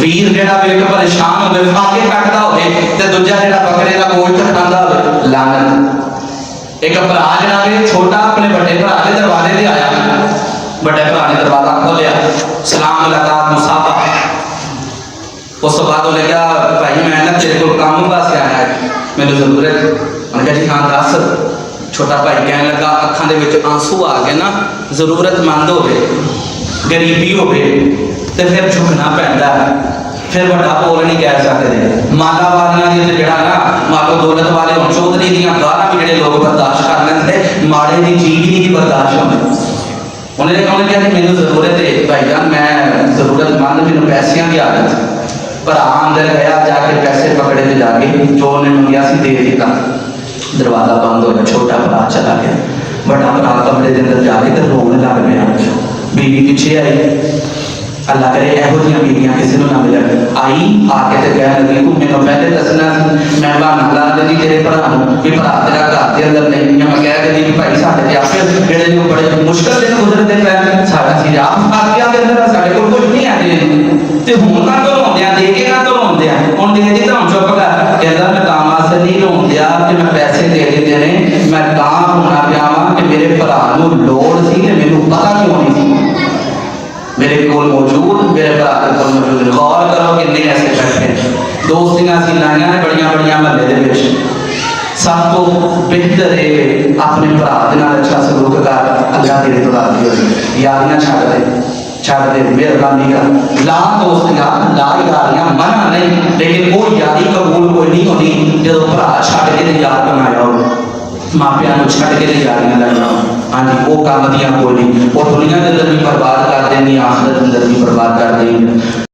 वीर जेड़ा वेख परेशान होवे फाके कटदा होवे ते दूजा जेड़ा बकरे दा गोश्त खांदा होवे लानत। एक भरा जेड़ा वे छोटा अपने बड़े भरा दे दरवाजे ते आया, बड़े भरा ने दरवाजा खोलिया, सलाम मुलाकात मुसाफा। उस तो बाद उन्हें कहा भाई मैं ना तेरे को काम वास्ते आया है, मेरी जरूरत। उन्हें कहा जी हाँ दस। छोटा भाई कहने लगा अखां दे विच आंसू आ गए ना, जरूरतमंद होवे गरीबी होवे ते फिर झुकना पैंदा है, फिर बड़ा बोल नहीं कह सकते। माला वालियां दी ते जेड़ा ना मालो दौलत वाले हुण चौधरी दियां गालां भी जेड़े लोग बर्दाश्त कर लैंदे, माड़े दी चीज नहीं बर्दाश्त होंदी। उन्होंने कहा कि मैनू जरूरत है भाईजान, मैं जरूरतमंद, मैनू पैसों की आदत। भरा अंदर गया, जाके पैसे पकड़े ते जाके जो उन्हें मंगया सी दे दिता। दरवाजा बंद हो गया, छोटा भरा चला गया। बड़ा भरा कमरे के अंदर जाके तो रोने लग गया। बीवी पिछे आई, अल्लाह करे यहो जिहियां बीवियां किसी को ना मिलन। आई आके तो कह लगी तू मैनू पहले दसना, मैं बहाना ला देनी तेरे भरा भी भरा तेरा घर के अंदर नहीं, या मैं कह देनी भाई साडे ते आपे जेड़े ने बड़े मुश्किल दिन गुजरते पै, साडा सी आप फाकिया के अंदर साडे कोल कुछ नहीं है ते हुण का तो रोंदिया दे के का तो रोंदिया हुण दे दी तो चुप कर। कहंदा मैं तां वास्ते नहीं रोंदिया कि मैं पैसे दे दिते ने, मैं तां रोना पिया वां कि मेरे भरा नूं लोड़ सी ते मैनू पता क्यों नहीं सी मेरे को मौजूद, मेरे भरा के कोल मौजूद। गौर करो किन्ने ऐसे बैठे दोस्तियां सी लाइयां ने बड़ियां बड़ियां महल्ले दे विच। सब तो बेहतर है अपने भरा दे नाल अच्छा सलूक कर, अल्लाह तेरे तो राजी होवे। यारियां छड़ दे मेहरबानी कर, ला दोस्तियां ला यारियां मना नहीं, लेकिन वो यारी कबूल कोई नहीं होनी जो भरा छड़ के यार बनाया हो, मापिया छड़ के यारियां लाइया हो। हाँ जी वो काम दियां कोई नहीं, वो दुनिया के अंदर भी बर्बाद कर देनी, आखिरत अंदर भी बर्बाद कर देनी।